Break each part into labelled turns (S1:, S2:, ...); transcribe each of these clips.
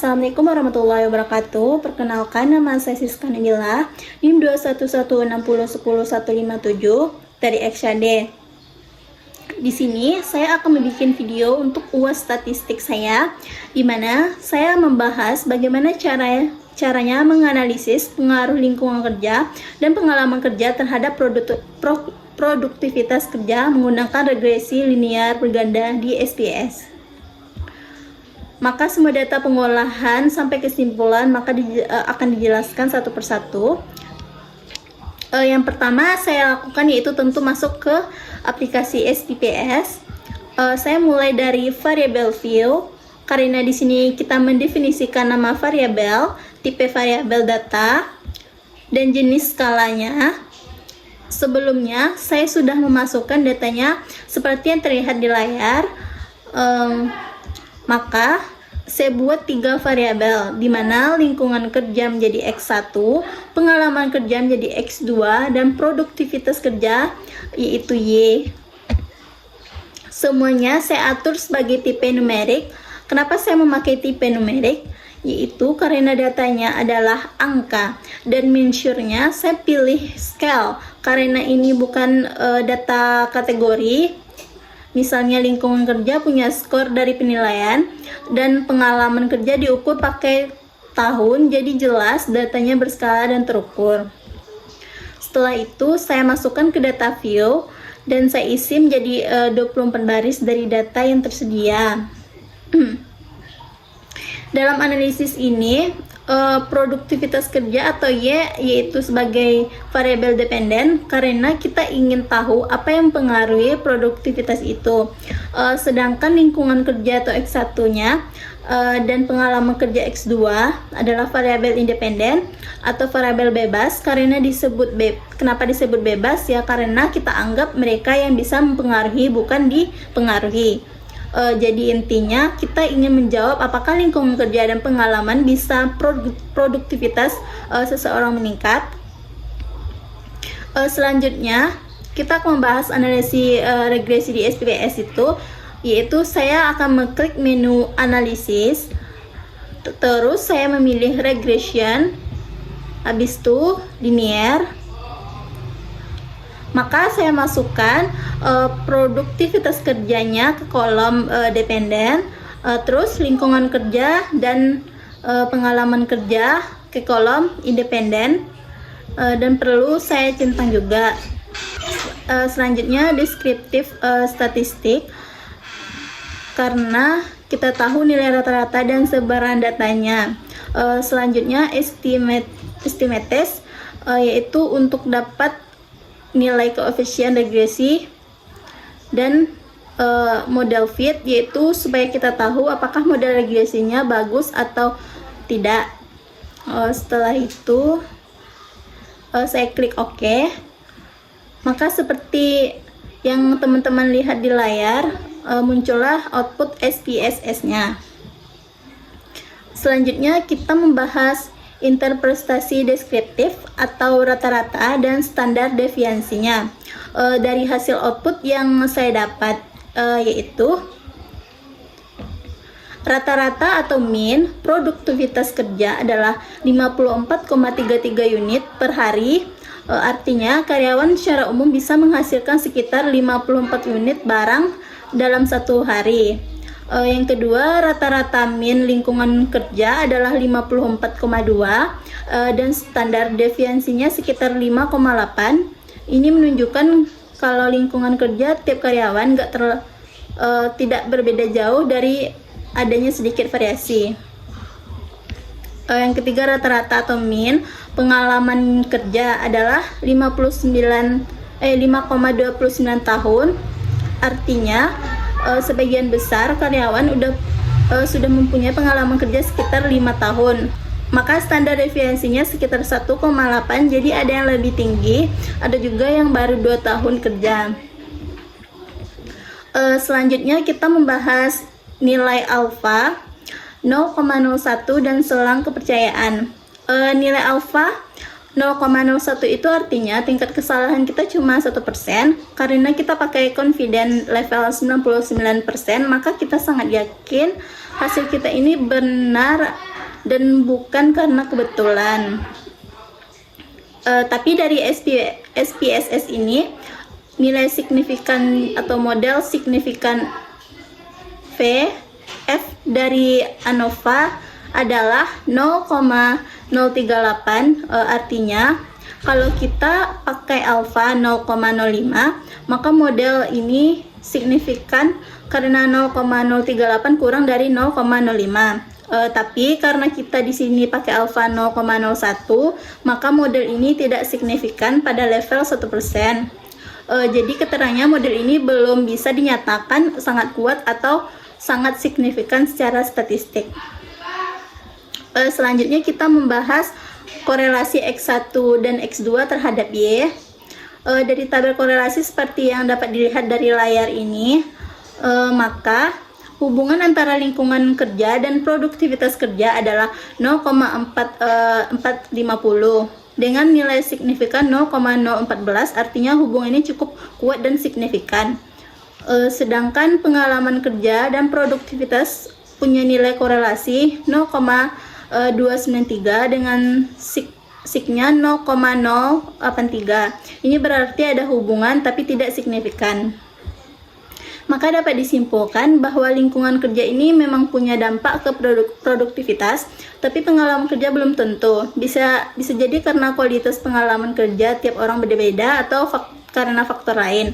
S1: Assalamualaikum warahmatullahi wabarakatuh. Perkenalkan, nama saya Siska Nabila, NIM 21160101157 dari XYD. Di sini saya akan membuat video untuk UAS statistik saya, di mana saya membahas bagaimana caranya menganalisis pengaruh lingkungan kerja dan pengalaman kerja terhadap produktivitas kerja menggunakan regresi linear berganda di SPSS. Maka semua data pengolahan sampai kesimpulan akan dijelaskan satu persatu. Yang pertama saya lakukan yaitu tentu masuk ke aplikasi SPSS. Saya mulai dari variable view, karena di sini kita mendefinisikan nama variabel, tipe variabel data, dan jenis skalanya. Sebelumnya saya sudah memasukkan datanya seperti yang terlihat di layar. Maka saya buat 3 variabel, di mana lingkungan kerja menjadi X1, pengalaman kerja menjadi X2, dan produktivitas kerja yaitu Y. Semuanya saya atur sebagai tipe numerik. Kenapa saya memakai tipe numerik? Yaitu karena datanya adalah angka, dan measure-nya saya pilih scale karena ini bukan data kategori. Misalnya lingkungan kerja punya skor dari penilaian dan pengalaman kerja diukur pakai tahun, jadi jelas datanya berskala dan terukur. Setelah itu saya masukkan ke data view dan saya isi menjadi 24 baris dari data yang tersedia. Dalam analisis ini, produktivitas kerja atau Y yaitu sebagai variabel dependen karena kita ingin tahu apa yang mempengaruhi produktivitas itu. Sedangkan lingkungan kerja atau X1-nya dan pengalaman kerja X2 adalah variabel independen atau variabel bebas. Karena kenapa disebut bebas? Ya karena kita anggap mereka yang bisa mempengaruhi, bukan dipengaruhi. Jadi intinya kita ingin menjawab apakah lingkungan kerja dan pengalaman bisa produktivitas seseorang meningkat. Selanjutnya kita akan membahas analisis regresi di SPSS itu, yaitu saya akan mengklik menu analisis, terus saya memilih regression, habis itu linear. Maka saya masukkan produktivitas kerjanya ke kolom dependen, terus lingkungan kerja dan pengalaman kerja ke kolom independen, dan perlu saya centang juga. Selanjutnya deskriptif statistik, karena kita tahu nilai rata-rata dan sebaran datanya. Selanjutnya estimates, yaitu untuk dapat nilai koefisien regresi, dan model fit, yaitu supaya kita tahu apakah model regresinya bagus atau tidak. Setelah itu saya klik OK. Maka seperti yang teman-teman lihat di layar, muncullah output SPSS-nya. Selanjutnya kita membahas interpretasi deskriptif atau rata-rata dan standar deviasinya. Dari hasil output yang saya dapat, yaitu rata-rata atau mean produktivitas kerja adalah 54,33 unit per hari. Artinya karyawan secara umum bisa menghasilkan sekitar 54 unit barang dalam satu hari. Yang kedua, rata-rata mean lingkungan kerja adalah 54,2 dan standar deviasinya sekitar 5,8. Ini menunjukkan kalau lingkungan kerja tiap karyawan tidak berbeda jauh dari adanya sedikit variasi. Yang ketiga, rata-rata atau mean pengalaman kerja adalah 5,29 tahun. Artinya sebagian besar karyawan sudah mempunyai pengalaman kerja sekitar 5 tahun. Maka standar deviasinya sekitar 1,8, jadi ada yang lebih tinggi, ada juga yang baru 2 tahun kerja. Selanjutnya kita membahas nilai alfa 0,01 dan selang kepercayaan. Nilai alfa 0,01 itu artinya tingkat kesalahan kita cuma 1%. Karena kita pakai confident level 99%, maka kita sangat yakin hasil kita ini benar dan bukan karena kebetulan. Tapi dari SPSS ini nilai signifikan atau model signifikan F dari ANOVA adalah 0,038. Artinya kalau kita pakai alfa 0,05, maka model ini signifikan karena 0,038 kurang dari 0,05. Tapi karena kita di sini pakai alfa 0,01, maka model ini tidak signifikan pada level 1%. Jadi keterangannya model ini belum bisa dinyatakan sangat kuat atau sangat signifikan secara statistik. Selanjutnya kita membahas korelasi X1 dan X2 terhadap Y. Dari tabel korelasi seperti yang dapat dilihat dari layar ini, maka hubungan antara lingkungan kerja dan produktivitas kerja adalah 0,450 dengan nilai signifikan 0,014. Artinya hubungan ini cukup kuat dan signifikan. Sedangkan pengalaman kerja dan produktivitas punya nilai korelasi 0,293 dengan signya 0,083. Ini berarti ada hubungan tapi tidak signifikan. Maka dapat disimpulkan bahwa lingkungan kerja ini memang punya dampak ke produktivitas, tapi pengalaman kerja belum tentu. Bisa jadi karena kualitas pengalaman kerja tiap orang berbeda atau karena faktor lain.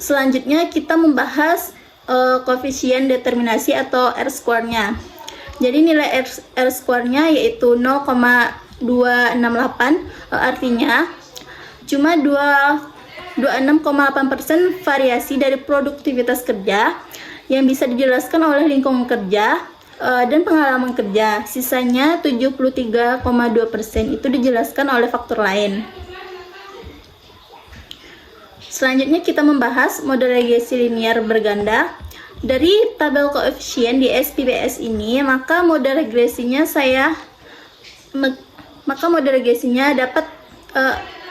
S1: Selanjutnya kita membahas koefisien determinasi atau R-square-nya. Jadi nilai R-square-nya yaitu 0,268, artinya cuma 26,8% variasi dari produktivitas kerja yang bisa dijelaskan oleh lingkungan kerja dan pengalaman kerja. Sisanya 73,2% itu dijelaskan oleh faktor lain. Selanjutnya kita membahas model regresi linear berganda. Dari tabel koefisien di SPSS ini, maka model regresinya dapat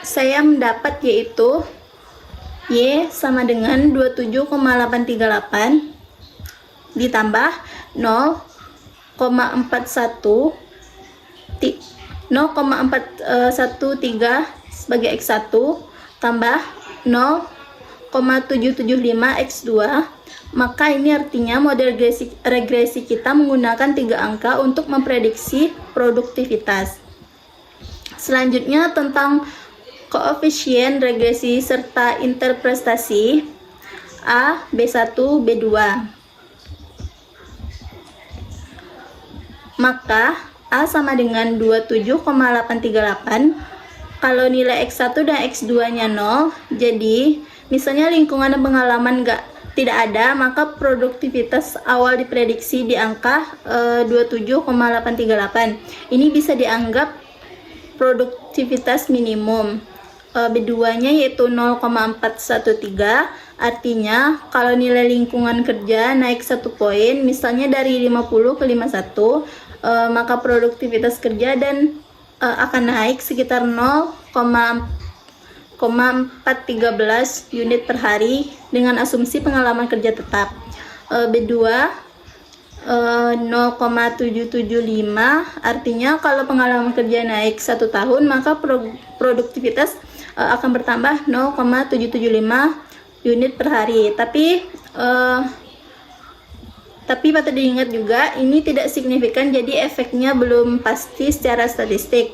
S1: saya mendapat yaitu Y sama dengan 27,838 ditambah 0,413 sebagai X1 tambah 0,775 X2. Maka ini artinya model regresi kita menggunakan 3 angka untuk memprediksi produktivitas. Selanjutnya tentang koefisien regresi serta interpretasi A, B1, B2. Maka A sama dengan 27,838. Kalau nilai X1 dan X2 nya 0, jadi misalnya lingkungan dan pengalaman tidak ada, maka produktivitas awal diprediksi di angka 27,838. Ini bisa dianggap produktivitas minimum. B2 nya yaitu 0,413. Artinya kalau nilai lingkungan kerja naik 1 poin, misalnya dari 50 ke 51, maka produktivitas kerja akan naik sekitar 0,413 unit per hari dengan asumsi pengalaman kerja tetap. B2 0,775, artinya kalau pengalaman kerja naik 1 tahun, maka produktivitas akan bertambah 0,775 unit per hari. Tapi patut diingat juga ini tidak signifikan, jadi efeknya belum pasti secara statistik.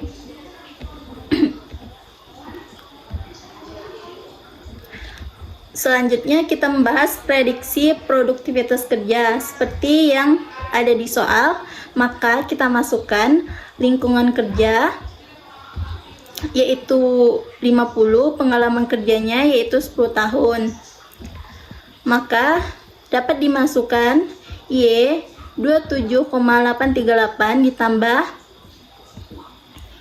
S1: Selanjutnya kita membahas prediksi produktivitas kerja seperti yang ada di soal. Maka kita masukkan lingkungan kerja yaitu 50, pengalaman kerjanya yaitu 10 tahun. Maka dapat dimasukkan Y 27,838 ditambah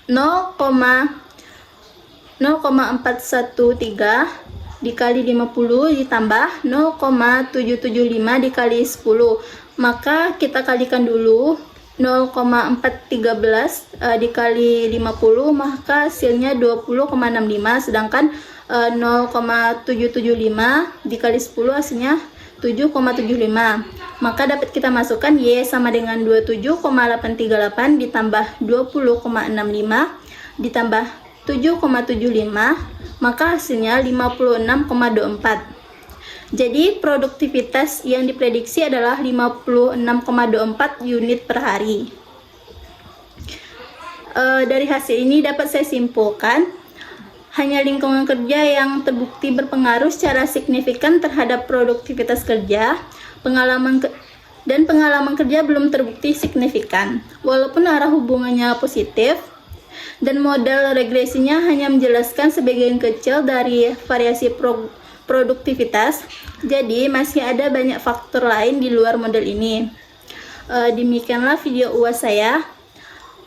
S1: 0,413 dikali 50 ditambah 0,775 dikali 10. Maka kita kalikan dulu 0,413 dikali 50, maka hasilnya 20,65, sedangkan 0,775 dikali 10 hasilnya 7,75. Maka dapat kita masukkan Y sama dengan 27,838 ditambah 20,65 ditambah 7,75, maka hasilnya 56,24. Jadi produktivitas yang diprediksi adalah 56,24 unit per hari. Dari hasil ini dapat saya simpulkan, hanya lingkungan kerja yang terbukti berpengaruh secara signifikan terhadap produktivitas kerja, pengalaman kerja belum terbukti signifikan. Walaupun arah hubungannya positif, dan model regresinya hanya menjelaskan sebagian kecil dari variasi produktivitas, jadi masih ada banyak faktor lain di luar model ini. Demikianlah video UAS saya.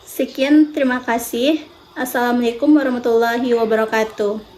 S1: Sekian, terima kasih. Assalamualaikum warahmatullahi wabarakatuh.